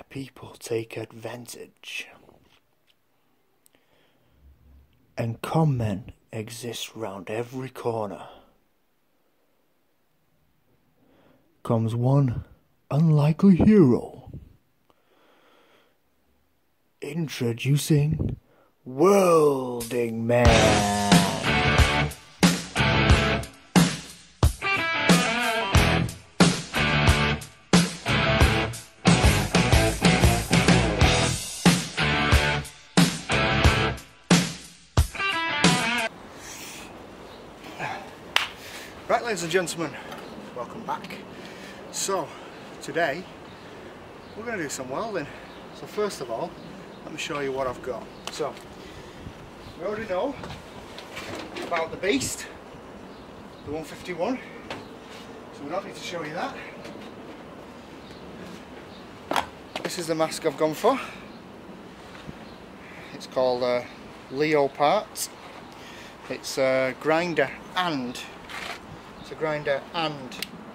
where people take advantage. And con men exist round every corner. Comes one unlikely hero. Introducing Welding Man. Right, ladies and gentlemen, welcome back. So, today we're going to do some welding. So first of all, let me show you what I've got. So, we already know about the beast, the 151, so we don't need to show you that. This is the mask I've gone for. It's called Leo Parts. It's a grinder and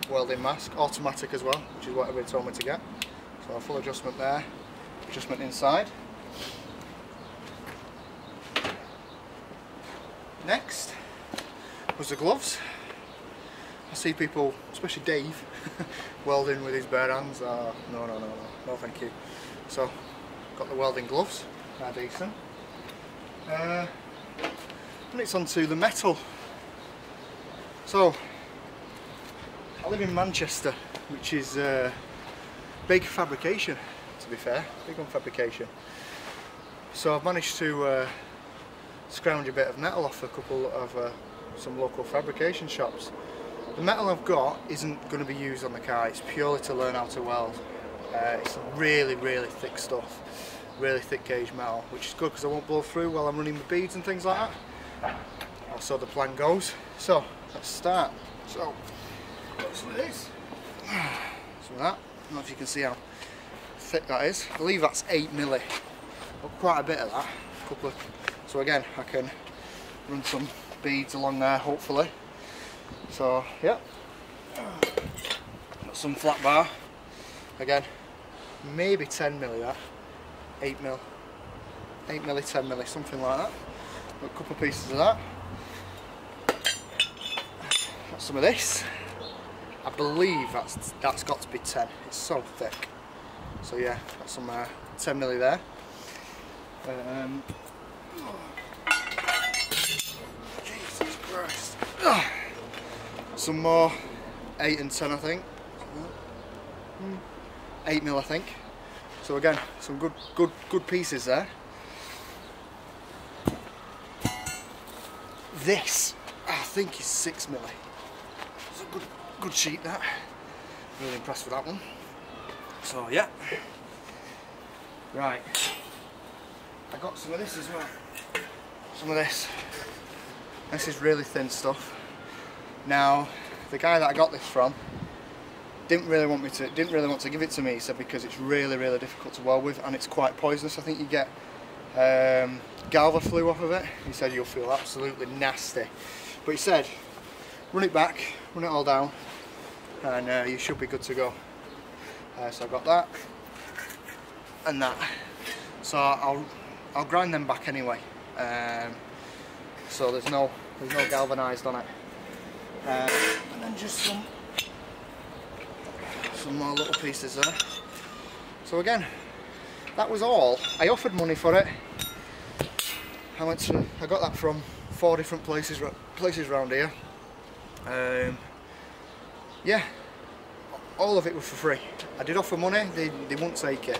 welding mask, automatic as well, which is what everybody told me to get. So a full adjustment there, adjustment inside. Next was the gloves. I see people, especially Dave, welding with his bare hands. Oh, no thank you. So got the welding gloves, they're decent. And it's onto the metal. So I live in Manchester, which is big fabrication, to be fair, big on fabrication. So I've managed to scrounge a bit of metal off a couple of some local fabrication shops. The metal I've got isn't going to be used on the car, it's purely to learn how to weld. It's really thick stuff, really thick gauge metal, which is good because I won't blow through while I'm running the beads and things like that. Or so the plan goes. So let's start. So some of this, some of that. I don't know if you can see how thick that is. I believe that's 8mm. Got quite a bit of that. So again, I can run some beads along there, hopefully. So yeah, got some flat bar. Again, maybe 10mm that. 8mm, 10mm, something like that. Got a couple of pieces of that. Got some of this. I believe that's got to be 10. It's so thick. So yeah, got some 10mm there. Jesus Christ. Some more 8 and 10, I think. 8mm, I think. So again, some good pieces there. This, I think, is 6mm. It's a good sheet, that. Really impressed with that one. So yeah. Right. I got some of this as well. Some of this. This is really thin stuff. Now, the guy that I got this from didn't really want to give it to me. He said because it's really difficult to weld with and it's quite poisonous. I think you get galva flu off of it. He said you'll feel absolutely nasty. But he said run it back, run it all down, and you should be good to go. So I got that and that. So I'll grind them back anyway. So there's no galvanised on it. And then just some more little pieces there. So again, that was all. I offered money for it. I got that from 4 different places around here. Yeah, all of it was for free. I did offer money, they wouldn't take it,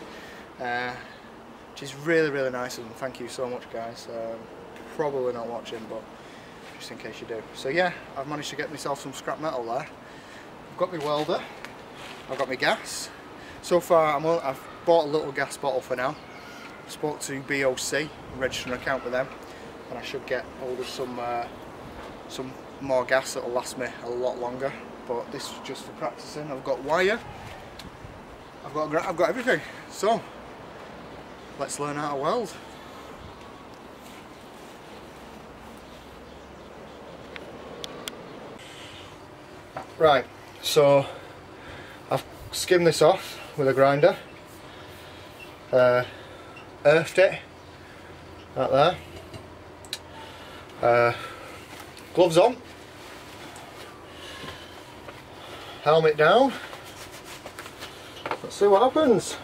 which is really nice of them. Thank you so much, guys. Probably not watching, but just in case you do. So yeah, I've managed to get myself some scrap metal there. I've got my welder, I've got my gas. So far I've bought a little gas bottle for now. I spoke to BOC, register an account with them, and I should get hold of some more gas that will last me a lot longer. But this is just for practicing. I've got wire, I've got everything. So let's learn how to weld. Right, so I've skimmed this off with a grinder. earthed it like there. Gloves on, helmet down. Let's see what happens.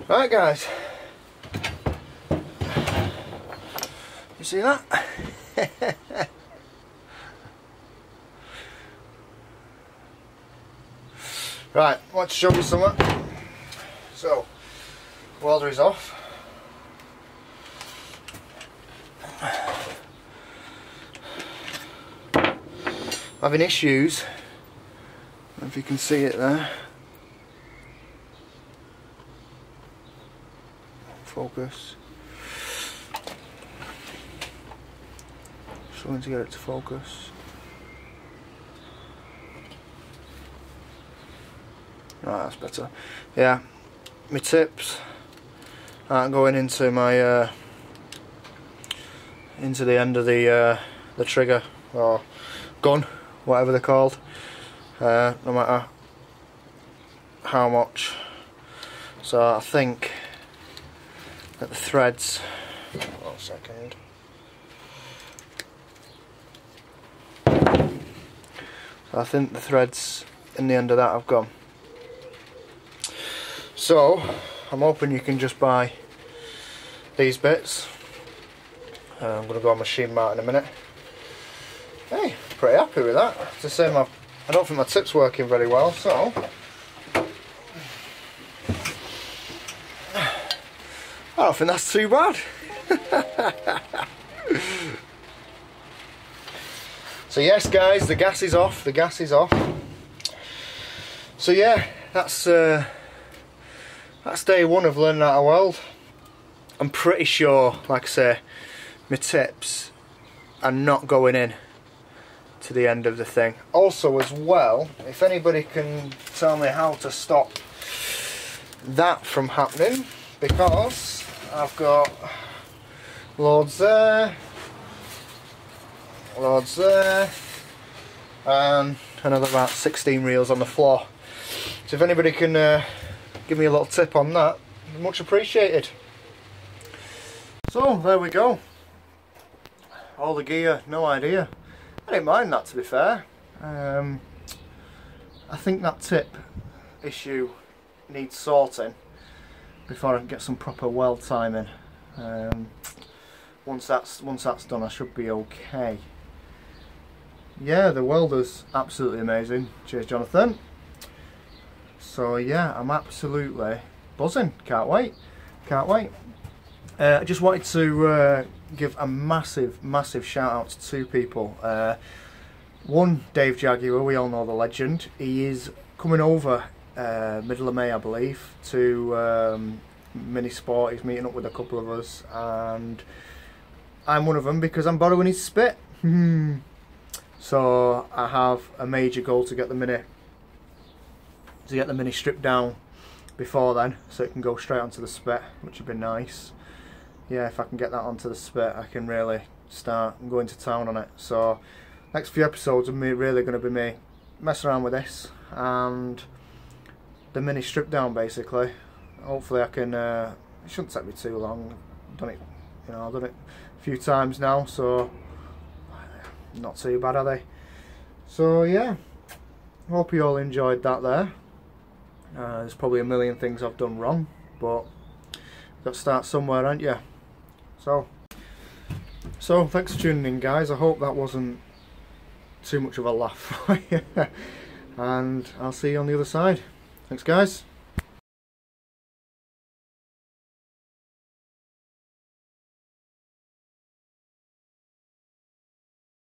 Right guys, you see that? Right, I want to show you something. So, welder is off. Having issues, I don't know if you can see it there. Focus. Struggling to get it to focus. Right, that's better. Yeah, my tips aren't going into my into the end of the trigger or gun, whatever they're called. No matter how much. So I think that the threads 1 second. I think the threads in the end of that have gone. So I'm hoping you can just buy these bits. I'm going to go on machine mart in a minute. Hey, pretty happy with that. It's the same, I don't think my tip's working very well, so I don't think that's too bad. So yes guys, the gas is off, the gas is off. So yeah, that's day one of learning how to weld. I'm pretty sure, like I say, my tips are not going in to the end of the thing. Also as well, if anybody can tell me how to stop that from happening, because I've got loads there, loads there, and another about 16 reels on the floor. So if anybody can give me a little tip on that, much appreciated. So there we go. All the gear, no idea. I didn't mind that, to be fair. I think that tip issue needs sorting before I can get some proper weld timing. Once that's done, I should be okay. Yeah, the welder's absolutely amazing. Cheers, Jonathan. So yeah, I'm absolutely buzzing. Can't wait. Can't wait. I just wanted to give a massive shout out to two people. One, Dave Jaguar, we all know the legend. He is coming over middle of May, I believe, to Mini Sport. He's meeting up with a couple of us, and I'm one of them because I'm borrowing his spit. So I have a major goal to get the mini stripped down before then, so it can go straight onto the spit, which would be nice. Yeah, if I can get that onto the spit, I can really start going to town on it. So next few episodes are really going to be me messing around with this and the mini strip down, basically. Hopefully I can, it shouldn't take me too long. I've done it, I've done it a few times now, so not too bad, are they? So yeah, hope you all enjoyed that there. There's probably a million things I've done wrong, but you've got to start somewhere, aren't you? So thanks for tuning in, guys. I hope that wasn't too much of a laugh for you. And I'll see you on the other side. Thanks, guys.